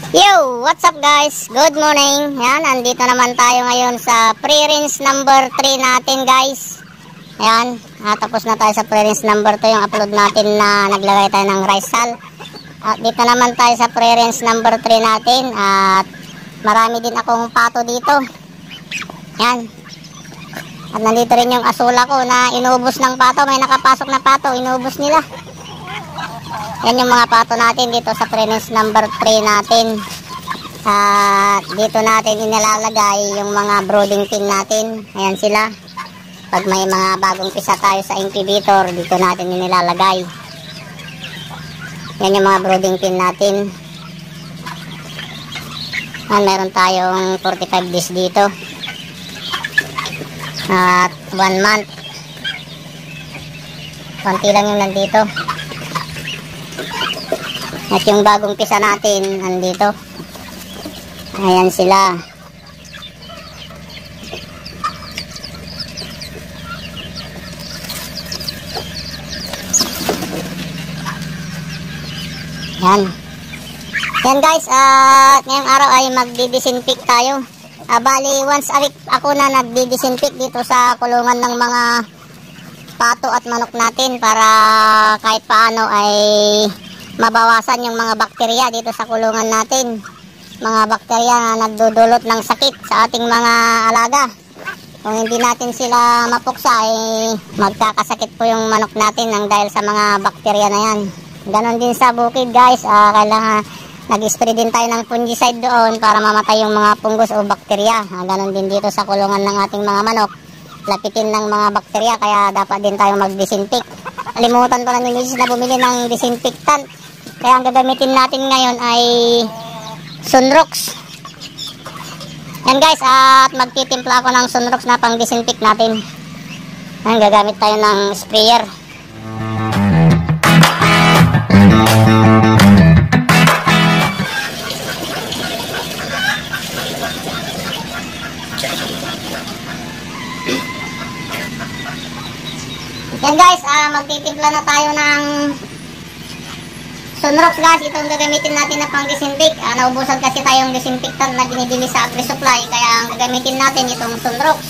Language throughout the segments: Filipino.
Yo, what's up guys? Good morning. Yan, andito naman tayo ngayon sa pre-rinse number 3 natin guys. Ayan, tapos na tayo sa pre-rinse number 2, yung upload natin na naglagay tayo ng rice hull. At dito naman tayo sa pre-rinse number 3 natin. At marami din akong pato dito. Yan. At nandito rin yung asula ko na inubos ng pato. May nakapasok na pato, inubos nila. Yan yung mga pato natin dito sa pre-rinse number 3 natin. At dito natin inilalagay yung mga brooding tin natin. Ayan sila. Pag may mga bagong pisa tayo sa incubator, dito natin inilalagay. Yan yung mga brooding tin natin. Meron tayong 45 days dito. At 1 month. Konti lang yung nandito. At yung bagong pisa natin nandito. Ayan sila. Yan. Yan guys, ngayong araw ay magdi-disinfect tayo. Bali once a week ako na nagdi-disinfect dito sa kulungan ng mga pato at manok natin para kahit paano ay mabawasan yung mga bakterya dito sa kulungan natin. Mga bakterya na nagdudulot ng sakit sa ating mga alaga. Kung hindi natin sila mapuksa ay magkakasakit po yung manok natin ng dahil sa mga bakterya na yan. Ganon din sa bukid guys, kailangan nag-spray din tayo ng fungicide doon para mamatay yung mga fungus o bakterya. Ganon din dito sa kulungan ng ating mga manok. Lapitin ng mga bakterya kaya dapat din tayo mag-disinfect. Kalimutan ko na ni Mrs. na bumili ng disinfectant. Kaya ang gagamitin natin ngayon ay Sunrox. Yan guys, at magtitimpla ako ng Sunrox na pang disinfect natin. Yan, gagamit tayo ng sprayer. Yan guys, magtitimpla na tayo ng Sunrox guys. Ito ang gagamitin natin na pang disinfect. Naubusan kasi tayong disinfectant na binibili sa agri-supply, kaya ang gagamitin natin itong Sunrox.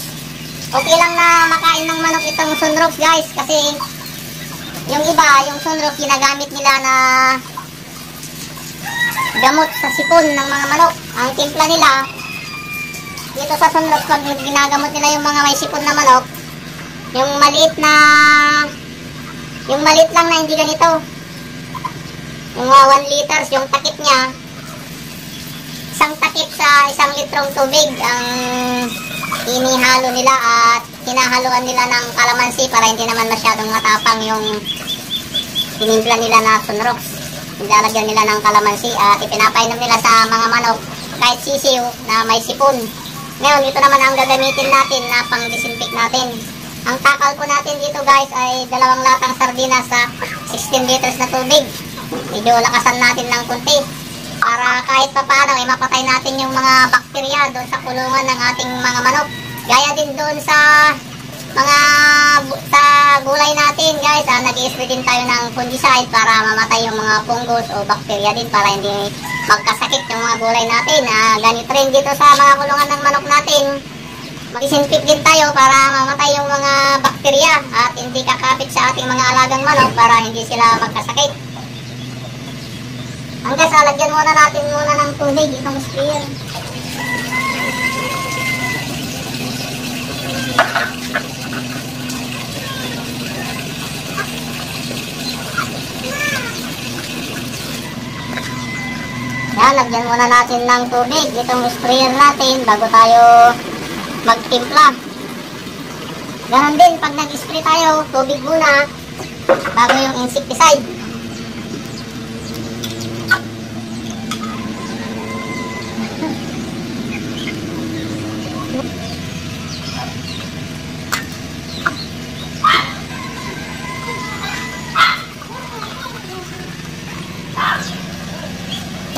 Okay lang na makain ng manok itong Sunrox guys, kasi yung iba, yung Sunrox ginagamit nila na gamot sa sipon ng mga manok. Ang timpla nila dito sa Sunrox, pag ginagamot nila yung mga may sipon na manok, yung maliit lang na hindi ganito, yung 1 liters, yung takip niya, isang takip sa 1 litrong tubig ang inihalo nila at hinahaluan nila ng kalamansi para hindi naman masyadong matapang yung tinimpla nila na Sunrox. Nilalagyan nila ng kalamansi at ipinapainom nila sa mga manok kahit sisiw na may sipon. Ngayon, ito naman ang gagamitin natin na pang disinfect natin. Ang takal po natin dito guys ay 2 latang sardinas sa 16 liters na tubig. Medyo lakasan natin ng kunti para kahit papaano ay mapatay natin yung mga bakterya doon sa kulungan ng ating mga manok. Gaya din doon sa gulay natin guys, nag-i-spray din tayo ng fungicide para mamatay yung mga fungus o bakterya din para hindi magkasakit yung mga gulay natin. Ganito rin dito sa mga kulungan ng manok natin. Mag-disinfect din tayo para mamatay yung mga bakterya at hindi kakapit sa ating mga alagang manok para hindi sila magkasakit. Hanggang sa lagyan muna natin ng tubig itong sprayer. Yan, lagyan muna natin ng tubig itong sprayer natin bago tayo magtimpla. Ganon din pag nag-spray tayo, tubig muna bago yung insecticide.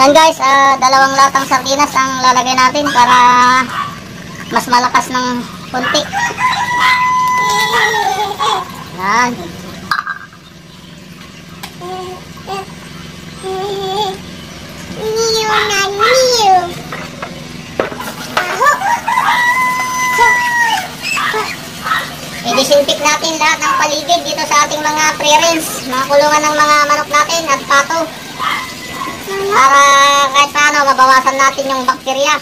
Yan guys, 2 latang sardinas ang lalagay natin para mas malakas ng konti. Yan. i-disinfect natin lahat ng paligid dito sa ating mga pre-range, mga kulungan ng mga manok natin at pato. Para kahit paano mabawasan natin yung bakterya.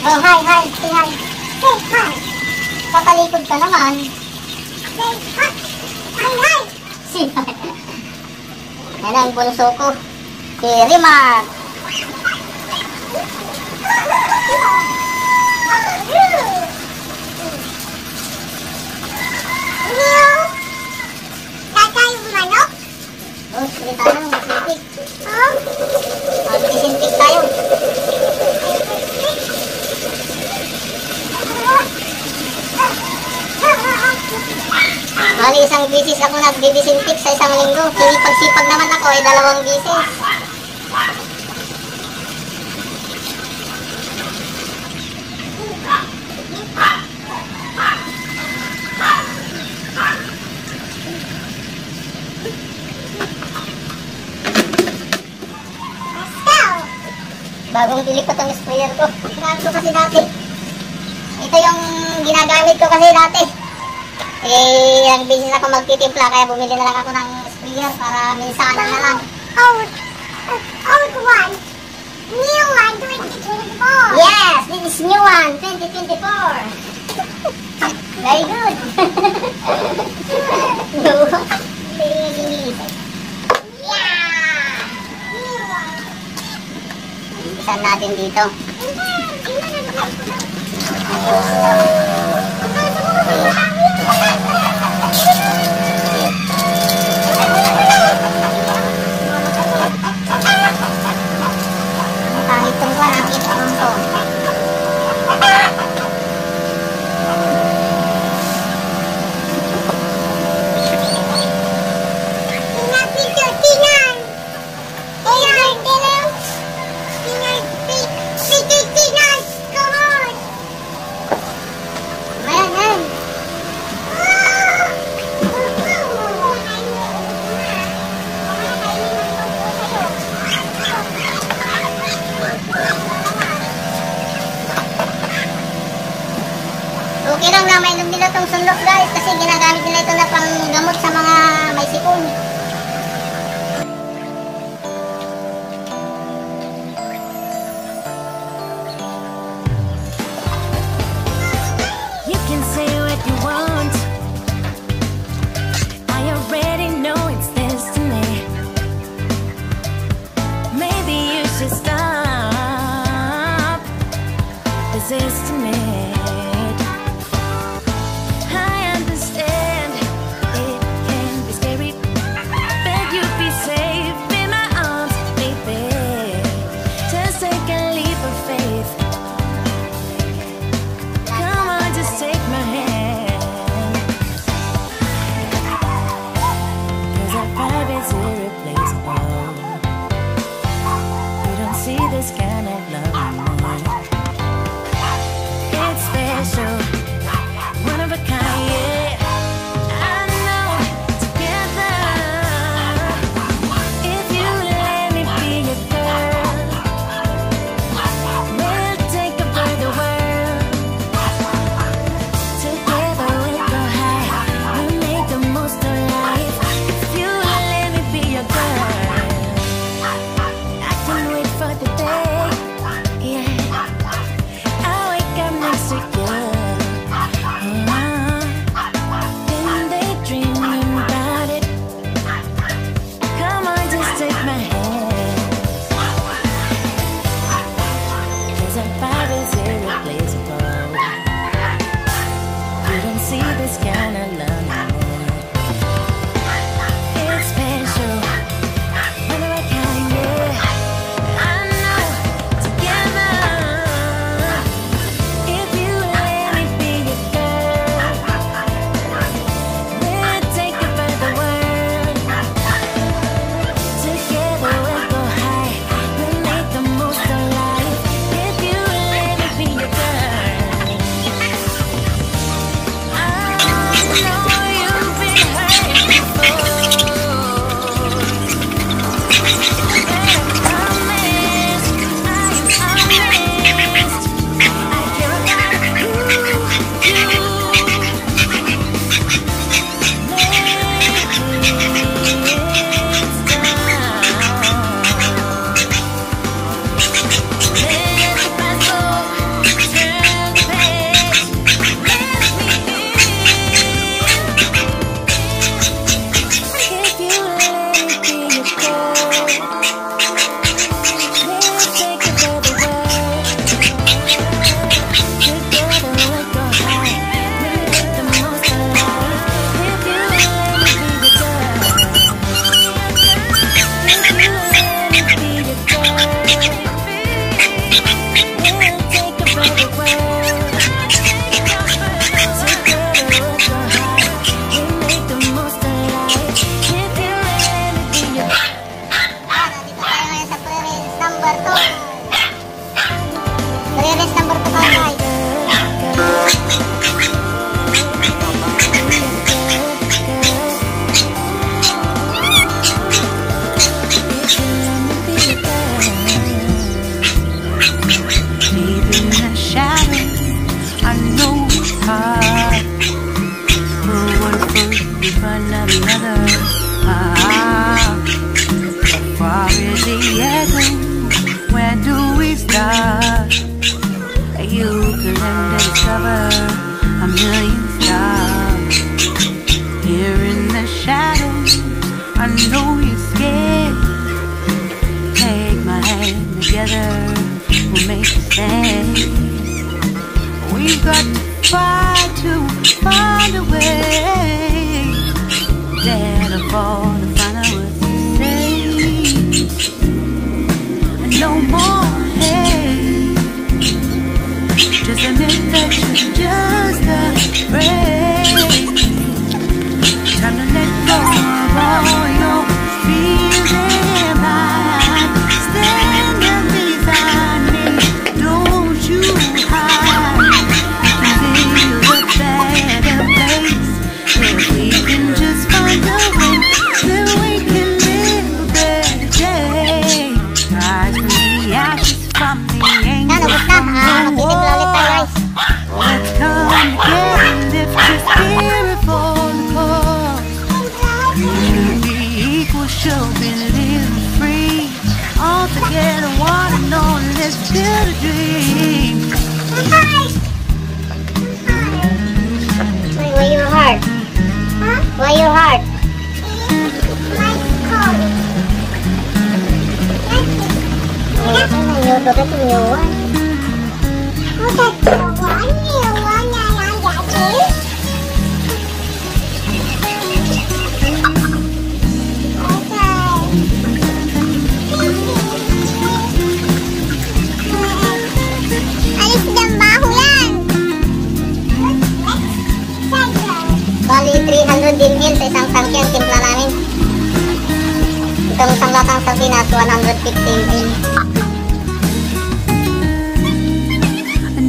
Oh, hi, hi, say hi. Say hi. Patalikod ka naman. Say hi. Hi, hi. Say hi. Yan ang bunso ko. Si Rimar. Oh, sige tayo, mag-disinfect. Mag-disinfect tayo. Bali, isang bisis ako nag-disinfect sa isang linggo. Sinipag-sipag naman ako ay 2 bisis. Bagong bili ko itong sprayer ko. Ginagamit ko kasi dati. Ito yung ginagamit ko kasi dati. Eh, ang business ako magtitimpla kaya bumili na lang ako ng sprayer para minsanan na lang. Old one. New one, 2024. Yes, this is new one, 2024. Very good. New one. Isan natin dito. Kahit itong ka nakita ko ito. Okay lang na mainom nila itong sunlok guys kasi ginagamit nila ito na panggamot sa mga may sipon. You can say what you want. I already know it's destiny. Maybe you should stop resisting it. I understand it can be scary. a million stars. Here in the shadows, I know you're scared. Take my hand together, we'll make a stand. We've got to fight to find a way. Dare to fall to find out what to say. No more hate. Just admit that you're just afraid. Time to let go of all your fears and mine. Stand up beside me, don't you hide. We can build a better place. If we can just find a way, then we can live a better day. Rise from the ashes, from the anger, Yan, ubos na. from the Magtitimpla ulit tayo, war. guys. Let's come together, lift your spirit for the cause. You should be equal, should be living free. All together, one and all, let's build a dream. Why your heart? Huh? Why your heart? Nhiều tôi rất nhiều quá. Alis ng baho yan. Bali 300 din yan sa isang tangke ang timpla namin. Itong isang latang sardinas 115 din.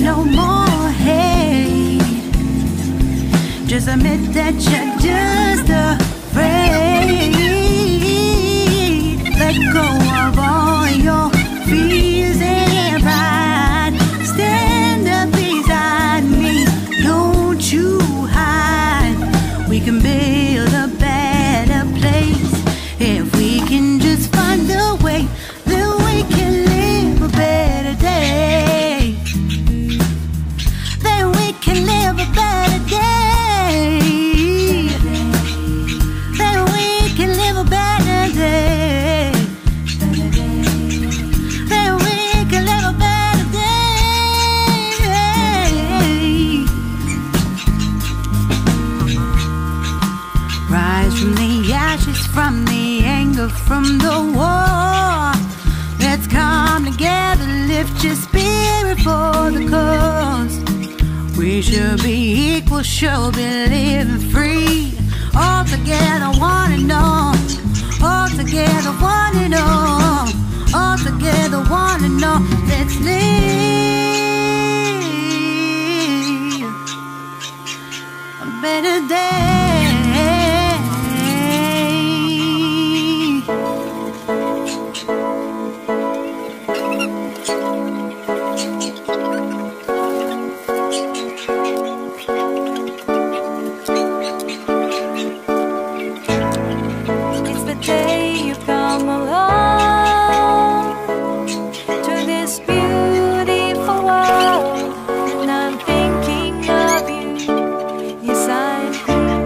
No more hate. Just admit that you're just afraid. Let go of all your fears and pride. Stand up beside me, don't you hide. We can build a better place. If we can just find a way, then we can live a better day. Then we can live a better day. Then we can live a better day. Then we can live a better day. Rise from the ashes, from the anger, from the war. Let's come together, lift your spirit for the cause. We should be equal, should be living free. All together, one and all. All together, one and all. All together, one and all. Let's live a better day. It's the day you come along to this beautiful world, and I'm thinking of you. Yes, I'm thinking.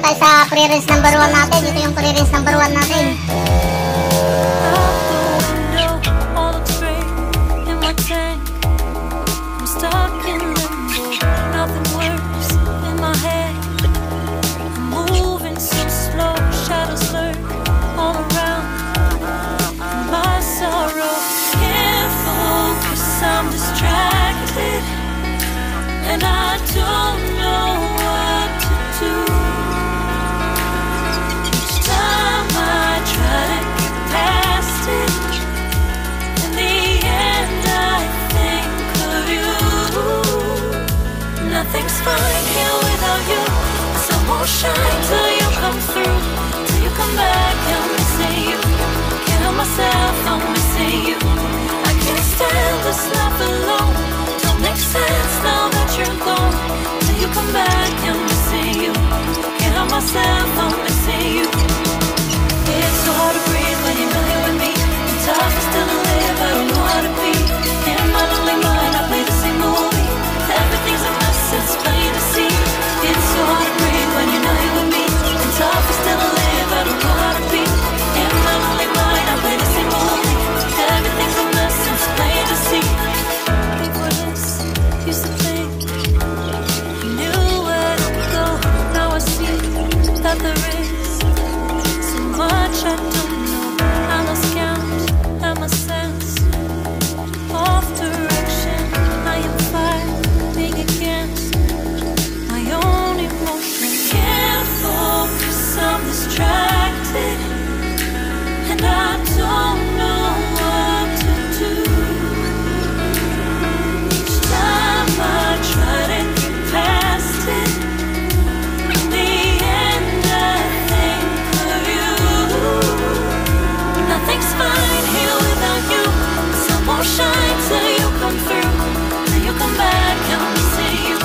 tayo sa pre-rinse number 1 natin. Ito yung pre-rinse number 1 natin. And I don't know what to do. Each time I try to get past it, in the end I think of you. Nothing's fine here without you. The sun won't shine till you come through. Till you come back, I'm missing you. Can't help myself, I'm missing you. I can't stand this life alone. Don't make sense now that you're gone. Till you come back, I'm missing you. Can't help myself, I'm missing you. It's so hard to breathe when you know you're with me. I'm tough still to live, I don't know how to be. In my lonely mind, I play the same movie. Everything's a mess, it's plain to see. It's so hard to breathe when you know you're with me. I'm tough still to live, I don't know how to be. In my lonely mind, I play the same movie. Everything's a mess, it's plain to see. Used to think I knew where to go. Now I see that there is so much I don't know. I lost count and my sense of direction. I am fighting against my own emotions. Can't focus, I'm distracted, and I don't know what to do. I try to get past it. In the end, I think of you. Nothing's fine here without you. The sun won't shine till you come through. Till you come back, I'm missing you.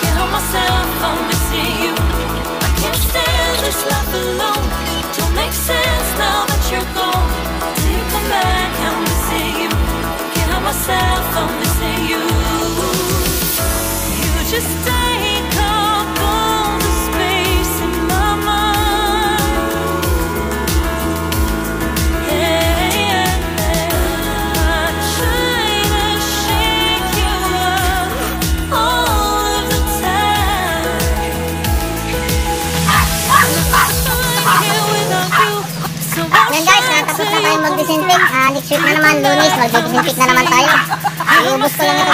Can't help myself, I'm missing you. I can't stand this life alone. Don't make sense now that you're gone. Till you come back, I'm missing you. Can't help myself, I'm missing you. Just take up all the space in my mind. Yeah, yeah, yeah. I try to shake you up all of the time. I'm here without you. So Yan guys, natapos na tayo mag-disinfect. Next week na naman, Lunes, mag-disinfect na naman tayo. Iubos ko lang ito